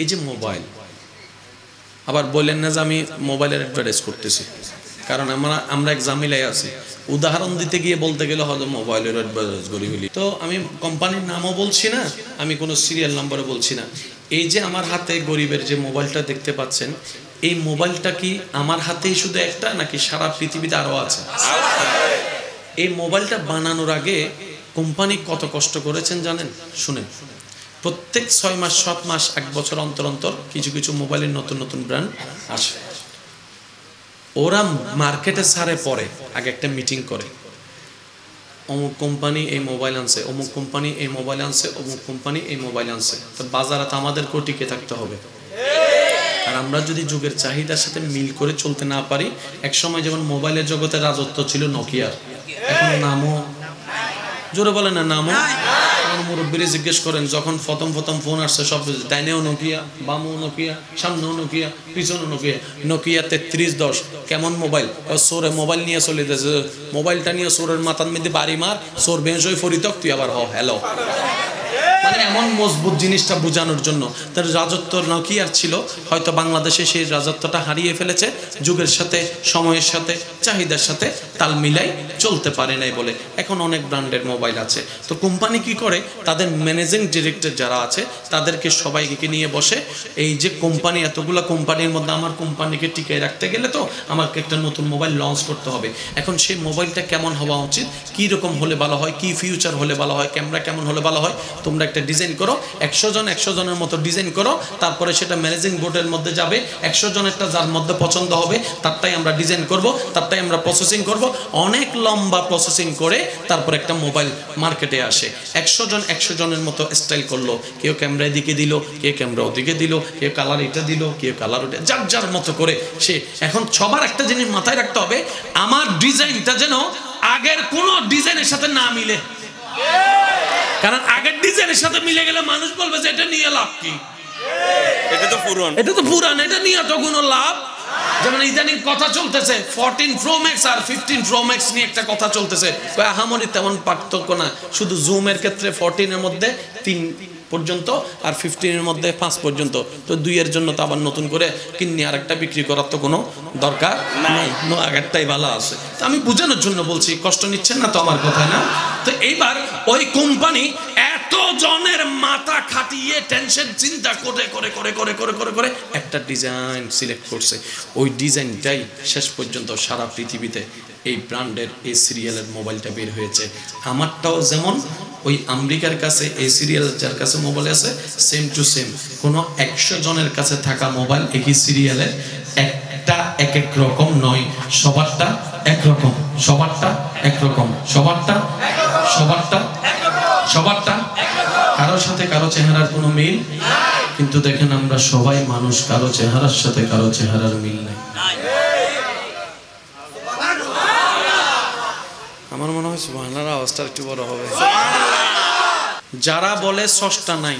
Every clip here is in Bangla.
এই যে মোবাইল, আবার বললেন না যে আমি মোবাইলের অ্যাডভার্টাইজ করতেছি, কারণ আমরা এক ঝামেলায় আছি। উদাহরণ দিতে গিয়ে বলতে গেলে হয়তো মোবাইলের অ্যাডভার্টাইজ করি ফেলি। তো আমি কোম্পানির নামও বলছি না, আমি কোনো সিরিয়াল নাম্বারও বলছি না। এই যে আমার হাতে গরিবের যে মোবাইলটা দেখতে পাচ্ছেন, এই মোবাইলটা কি আমার হাতেই শুধু একটা, নাকি সারা পৃথিবীতে আরও আছে? এই মোবাইলটা বানানোর আগে কোম্পানি কত কষ্ট করেছেন জানেন? শুনেন। প্রত্যেক 6 মাস 7 মাস 1 বছর অন্তর অন্তর কিছু কিছু মোবাইলের নতুন নতুন ব্র্যান্ড আসে। ওরা মার্কেটে ছাড়ে পরে আগে একটা মিটিং করে, অমুক কোম্পানি এই মোবাইল আনছে, অমুক কোম্পানি এই মোবাইল আনছে, অমুক কোম্পানি এই মোবাইল আনছে। তো বাজারে তো আমাদের টিকে থাকতে হবে। আর আমরা যদি যুগের চাহিদার সাথে মিল করে চলতে না পারি, একসময় যেমন মোবাইলের জগতে রাজত্ব ছিল নোকিয়ার, এখন নামও জোরে বলে না, নামও। আমার মুরব্বীরে জিজ্ঞেস করেন, যখন প্রথম ফোন আসছে সব ডাইনেও নোকিয়া, বামও নোকিয়া, সামনেও নোকিয়া, পিছনেও নোকিয়া। নোকিয়া 3310 কেমন মোবাইল? সোরে মোবাইল নিয়ে চলে যাচ্ছে, মোবাইলটা নিয়ে সোরের মাথার মধ্যে বাড়ি মার, সোর বেঞ্চ হয়ে ফরিতক তুই আবার হ্যালো। মানে এমন মজবুত জিনিসটা বোঝানোর জন্য। তার রাজত্ব নোকিয়ার ছিল, হয়তো বাংলাদেশে সেই রাজত্বটা হারিয়ে ফেলেছে, যুগের সাথে সময়ের সাথে চাহিদার সাথে তাল মিলাই চলতে পারে নাই বলে। এখন অনেক ব্র্যান্ডের মোবাইল আছে। তো কোম্পানি কি করে, তাদের ম্যানেজিং ডিরেক্টর যারা আছে তাদেরকে সবাইকে নিয়ে বসে, এই যে কোম্পানি, এতগুলো কোম্পানির মধ্যে আমার কোম্পানিকে টিকিয়ে রাখতে গেলে তো আমাকে একটা নতুন মোবাইল লঞ্চ করতে হবে। এখন সেই মোবাইলটা কেমন হওয়া উচিত, কী রকম হলে ভালো হয়, কি ফিউচার হলে ভালো হয়, ক্যামেরা কেমন হলে ভালো হয়, তোমরা একটা ডিজাইন করো, 100 জনের মতো ডিজাইন করো, তারপরে সেটা ম্যানেজিং বোর্ডের মধ্যে যাবে। 100 জনেরটা যার মধ্যে পছন্দ হবে তারটাই আমরা ডিজাইন করব, তারটাই আমরা প্রসেসিং করব। অনেক লম্বা প্রসেসিং করে তারপর একটা মোবাইল মার্কেটে আসে। 100 জনের মতো স্টাইল করলো, কেউ ক্যামেরা এদিকে দিল, কেউ ক্যামেরা ওদিকে দিল, কেউ কালার এটা দিল, কেউ কালার ওটা, যার যার মতো করে সে। এখন সবার একটা জিনিস মাথায় রাখতে হবে, আমার ডিজাইনটা যেন আগের কোনো ডিজাইনের সাথে না মিলে। কারণ আগের ডিজাইনের সাথে মিলে গেলে মানুষ বলবে যে এটা নিয়ে লাভ কি, এটা তো পুরান, এটা নিয়ে তো কোনো লাভ। যেমন ইদানিং কথা চলতেছে 14 Pro Max আর 15 Pro Max নিয়ে একটা কথা চলতেছে। আহামরি তেমন পার্থক্য না, শুধু জুমের ক্ষেত্রে 14 এর মধ্যে 3 পর্যন্ত আর 15 এর মধ্যে 5 পর্যন্ত। তো 2 এর জন্য তো আবার নতুন করে কিনে আরেকটা বিক্রি করার তো কোনো দরকার নাই, আগেরটাই ভালো আছে। তো আমি বোঝানোর জন্য বলছি, কষ্ট নিচ্ছেন না তো আমার কথায় না? তো এইবার ওই কোম্পানি এত জনের মাথা খাটিয়ে টেনশন চিন্তা করে করে করে করে করে করে করে একটা ডিজাইন সিলেক্ট করছে। ওই ডিজাইনটাই শেষ পর্যন্ত সারা পৃথিবীতে এই ব্র্যান্ডের এই সিরিয়ালের মোবাইলটা বের হয়েছে। আমারটাও যেমন ওই আমেরিকার কাছে এই সিরিয়াল যার কাছে মোবাইল আছে, সেম টু সেম কোনো 100 জনের কাছে থাকা মোবাইল একই সিরিয়ালের একটা এক এক রকম নয়, সবারটা একরকম, সবারটা একরকম, সবারটা কারোর সাথে কারো চেহারার কোনো মিল। কিন্তু দেখেন আমরা সবাই মানুষ, কারো চেহারার সাথে কারো চেহারার মিল নেই। আমার মনে হয় সুবহানাল্লাহ আওয়াজটা একটু বড় হবে। যারা বলে স্রষ্টা নাই,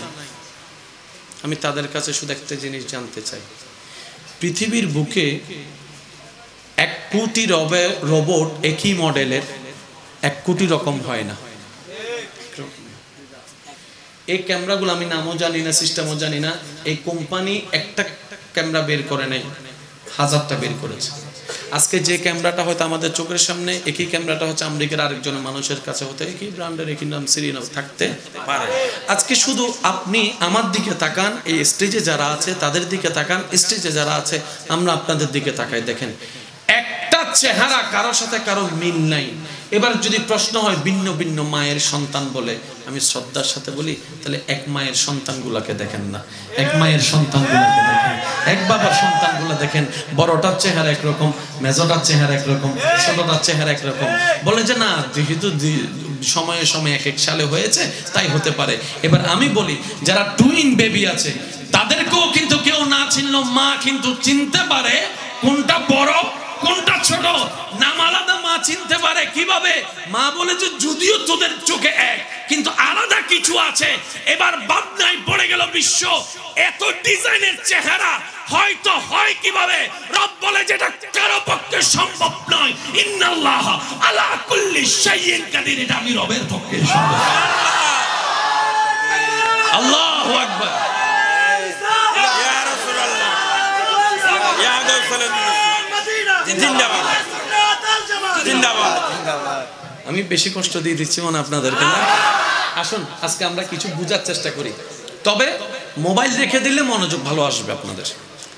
আমি তাদের কাছে শুধু একটা জিনিস জানতে চাই, পৃথিবীর বুকে 1 কোটি রোবট একই মডেলের 1 কোটি রকম হয় না। এই ক্যামেরাগুলো আমি নামও জানি না, সিস্টেমও জানি না। এই কোম্পানি একটা ক্যামেরা বের করে নাই, 1000টা বের করেছে। আজকে যে ক্যামেরাটা হয়তো আমাদের চোখের সামনে, একই ক্যামেরাটা হচ্ছে আমেরিকার আরেকজনের মানুষের কাছে হতে একই ব্র্যান্ডের একই নাম সিরিয়াল থাকতে পারে। আজকে শুধু আপনি আমার দিকে তাকান, এই স্টেজে যারা আছে তাদের দিকে তাকান, স্টেজে যারা আছে আমরা আপনাদের দিকে তাকাই, দেখেন একটা চেহারা কারোর সাথে কারো মিল নাই। এবার যদি প্রশ্ন হয় ভিন্ন ভিন্ন মায়ের সন্তান বলে, আমি শ্রদ্ধার সাথে বলি, তাহলে এক মায়ের সন্তানগুলোকে দেখেন না, এক মায়ের সন্তানগুলোকে দেখেন, এক বাবার সন্তানগুলো দেখেন। বড়টার চেহারা একরকম, মেজোটার চেহারা একরকম, ছোটটার চেহারা একরকম। বলে যে না, যেহেতু সময়ে সময়ে এক এক সালে হয়েছে তাই হতে পারে। এবার আমি বলি, যারা টুইন বেবি আছে তাদেরকেও কিন্তু কেউ না চিনলো মা কিন্তু চিনতে পারে কোনটা বড় কোনটা ছোট, নাম আলাদা মা চিনতে পারে। কিভাবে? মা বলে যে যদিও তোদের চোখে এক, কিন্তু আলাদা কিছু আছে। এবার বাদনায় পড়ে গেল বিশ্ব, এত ডিজাইনের চেহারা হয়তো হয় কিভাবে? রব বলে যেটা কারো পক্ষে সম্ভব নয়, ইন্নাল্লাহ আলা কুল্লি শাইইন কাদির, এটা আমি রবের পক্ষে সম্ভব। আল্লাহু আকবার। জিন্দাবাদ জিন্দাবাদ। আমি বেশি কষ্ট দিয়ে দিচ্ছি মনে আপনাদেরকে না? আসুন আজকে আমরা কিছু বোঝার চেষ্টা করি। তবে মোবাইল রেখে দিলে মনোযোগ ভালো আসবে আপনাদের।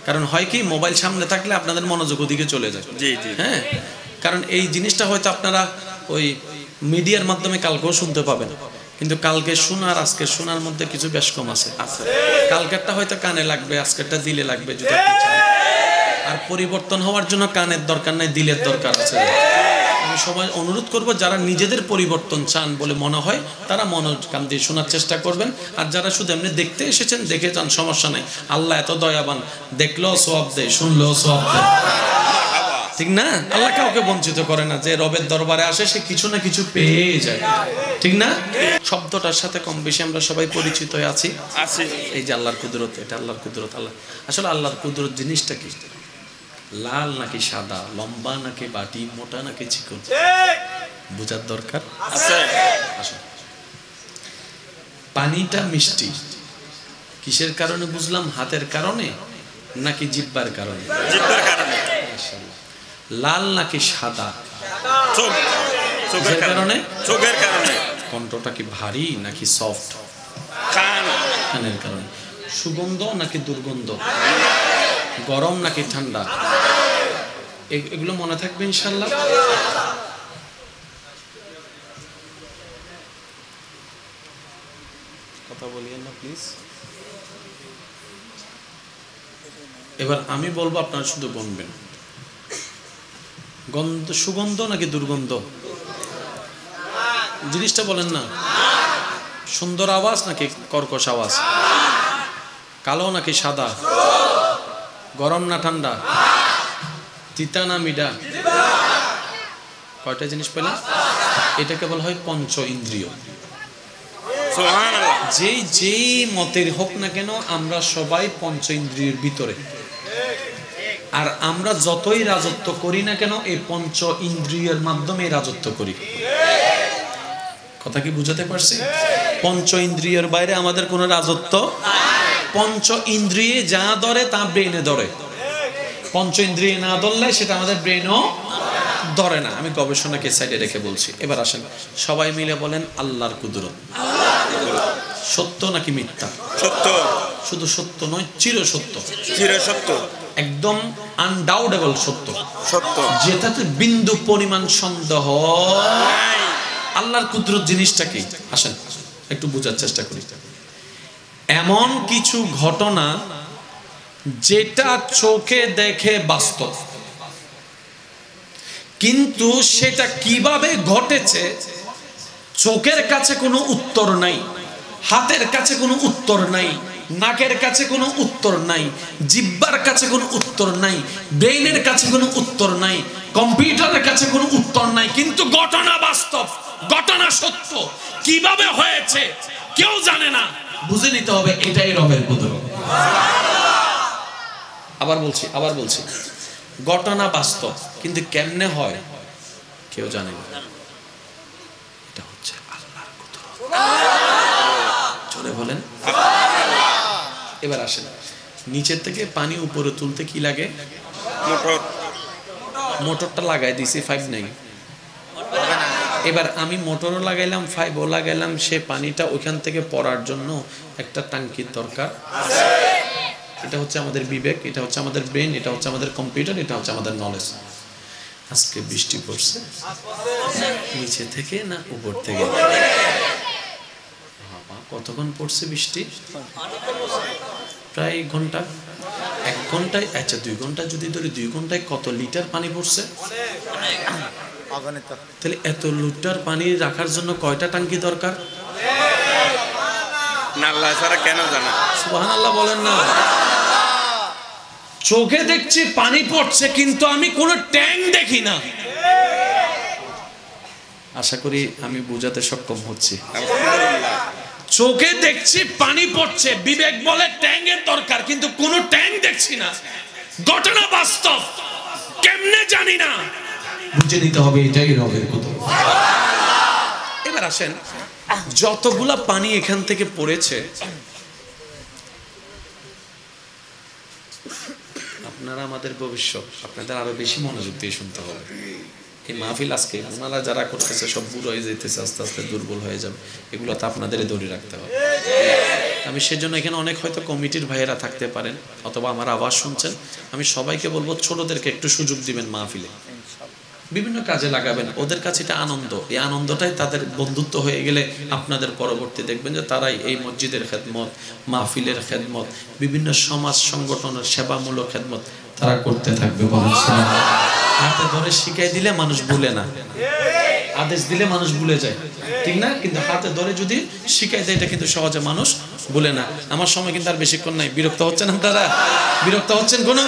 কারণ হয় কি, মোবাইল সামনে থাকলে আপনাদের মনোযোগ ওদিকে চলে যায়। জি জি। হ্যাঁ, কারণ এই জিনিসটা হয়তো আপনারা ওই মিডিয়ার মাধ্যমে কালকেও শুনতে পাবেন, কিন্তু কালকে শোনার আজকে শোনার মধ্যে কিছু বেশ কম আছে। কালকেরটা হয়তো কানে লাগবে, আজকেরটা দিলে লাগবে যদি আপনি চান। আর পরিবর্তন হওয়ার জন্য কানের দরকার নাই, দিলের দরকার আছে। আমি সবাই অনুরোধ করব, যারা নিজেদের পরিবর্তন চান বলে মনে হয় তারা মনোকান দিয়ে শোনার চেষ্টা করবেন। আর যারা শুধু এমনি দেখতে এসেছেন দেখে যান, সমস্যা নাই। আল্লাহ এত দয়াবান, দেখলেও সওয়াব দেয়, শুনলেও সওয়াব দেয়, ঠিক না? আল্লাহ কাউকে বঞ্চিত করে না। যে রবের দরবারে আসে সে কিছু না কিছু পেয়ে যায়, ঠিক না? শব্দটার সাথে কম বেশি আমরা সবাই পরিচিত আছি। এই যে আল্লাহর কুদরত, এটা আল্লাহর কুদরত। আল্লাহ আসলে আল্লাহর কুদরত জিনিসটা কি? লাল নাকি সাদা, লম্বা নাকি বাটি, মোটা নাকি চিকন, বুঝার দরকার আছে। পানিটা মিষ্টি কিসের কারণে বুঝলাম? হাতের কারণে নাকি জিহ্বার কারণে? জিহ্বার কারণে। লাল নাকি সাদা? চোখের কারণে। চোখের কারণে। কণ্ঠটা কি ভারী নাকি সফট? কানের কারণে। সুগন্ধ নাকি দুর্গন্ধ? গরম নাকি ঠান্ডা? এগুলো মনে থাকবে ইনশাআল্লাহ। কথা বলিয়েন না প্লিজ। এবার আমি বলবো, আপনারা শুধু গুনবেন। গন্ধ, সুগন্ধ নাকি দুর্গন্ধ? জিনিসটা বলেন না। সুন্দর আওয়াজ নাকি কর্কশ আওয়াজ? কালো নাকি সাদা? গরম না ঠান্ডা? তিতা না মিঠা? কয়টা জিনিস পেলাম? এটাকে বলা হয় পঞ্চ ইন্দ্রিয়। যেই মতের হোক না কেন, আমরা সবাই পঞ্চ ইন্দ্রিয়ের ভিতরে। আর আমরা যতই রাজত্ব করি না কেন, এই পঞ্চ ইন্দ্রিয়ের মাধ্যমে রাজত্ব করি। কথা কি বুঝাতে পারছি? পঞ্চ ইন্দ্রিয়ের বাইরে আমাদের কোনো রাজত্ব। পঞ্চ ইন্দ্রিয়ে যা ধরে তা ব্রেনে ধরে। পঞ্চ ইন্দ্রিয়ে না ধরলে সেটা আমাদের ব্রেনও ধরে না। আমি গবেষণাকে সাইডে রেখে বলছি। এবার আসেন সবাই মিলে বলেন, আল্লাহর কুদরত সত্য নাকি মিথ্যা? সত্য। শুধু সত্য নয়, চির সত্য। চির সত্য, একদম আনডাউটেবল সত্য। সত্য, যেটাতে বিন্দু পরিমাণ সন্দেহ। আল্লাহর কুদরত জিনিসটা কি? আসেন একটু বোঝার চেষ্টা করি। এমন কিছু ঘটনা যেটা চোখে দেখে বাস্তব, কিন্তু সেটা কিভাবে ঘটেছে চোখের কাছে কোনো উত্তর নাই, হাতের কাছে কোনো উত্তর নাই, নাকের কাছে কোনো উত্তর নাই, জিহ্বার কাছে কোনো উত্তর নাই, ব্রেইনের কাছে কোনো উত্তর নাই, কম্পিউটারের কাছে কোনো উত্তর নাই, কিন্তু ঘটনা বাস্তব, ঘটনা সত্য। কিভাবে হয়েছে কেউ জানে না, বুঝে নিতে হবে এটাই রবের কুদরত। আবার বলছি ঘটনা বাস্তব, কিন্তু কেমনে হয় কেউ জানে না। এটা হচ্ছে আল্লাহর কুদরত। চলে বলেন। এবার আসেন, নিচের থেকে পানি উপরে তুলতে কি লাগে? মোটর। মোটরটা লাগাই দিছি, 5 নাই। এবার আমি মোটরও লাগাইলাম, 5ও লাগাইলাম, সে পানিটা ওইখান থেকে পড়ার জন্য একটা টাঙ্কির দরকার। এটা হচ্ছে আমাদের বিবেক, এটা হচ্ছে আমাদের ব্রেন, এটা হচ্ছে আমাদের কম্পিউটার, এটা হচ্ছে আমাদের নলেজ। আজকে বৃষ্টি পড়ছে নিচে থেকে না উপর থেকে? কতক্ষণ পড়ছে বৃষ্টি? প্রায় ঘন্টা। 1 ঘন্টায়, আচ্ছা 2 ঘন্টা যদি ধরি, 2 ঘন্টায় কত লিটার পানি পড়ছে? তাহলে এত লিটার পানি রাখার জন্য কয়টা টাঙ্কি দরকার? আল্লাহ ছাড়া কেন জানা? সুবহানাল্লাহ বলেন না। চোখে দেখছি পানি পড়ছে, কিন্তু আমি কোনো ট্যাঙ্ক দেখি না। আশা করি আমি বোঝাতে সক্ষম হচ্ছি। চোখে দেখছি পানি পড়ছে, বিবেক বলে ট্যাঙ্কের দরকার, কিন্তু কোনো ট্যাঙ্ক দেখছি না। ঘটনা বাস্তব, কেমনে জানি না, বুঝে নিতে হবে এটাই রবের কুদরত। এবার আসেন, যতগুলা পানি এখান থেকে পড়েছে আপনারা আমাদের ভবিষ্যৎ, আপনাদের আরো বেশি মনোযোগ দিয়ে শুনতে হবে। এই মাহফিল আজকে ওনারা যারা করতেছে সব বুড়ো হয়ে যেতেছে, আস্তে আস্তে দুর্বল হয়ে যাবে, এগুলো তো আপনাদেরই ধরে রাখতে হবে। আমি সেজন্য এখানে অনেক হয়তো কমিটির ভাইয়েরা থাকতে পারেন অথবা আমার আওয়াজ শুনছেন, আমি সবাইকে বলবো ছোটদেরকে একটু সুযোগ দিবেন, মাহফিলে বিভিন্ন কাজে লাগাবেন, ওদের কাছে এটা আনন্দ, এই আনন্দটাই তাদের বন্ধুত্ব হয়ে গেলে আপনাদের পরবর্তী দেখবেন যে তারাই এই মসজিদের খেদমত, মাহফিলের খেদমত, বিভিন্ন সমাজ সংগঠনের সেবামূলক খেদমত তারা করতে থাকবে। হাতে ধরে শিখাই দিলে মানুষ ভুলে না, আদেশ দিলে মানুষ ভুলে যায়, ঠিক না? কিন্তু হাতে ধরে যদি শিখাই দেয় এটা কিন্তু সহজে মানুষ ভুলে না। আমার সময় কিন্তু আর বেশিক্ষণ নাই, বিরক্ত হচ্ছেন আপনারা? বিরক্ত হচ্ছেন কোনো?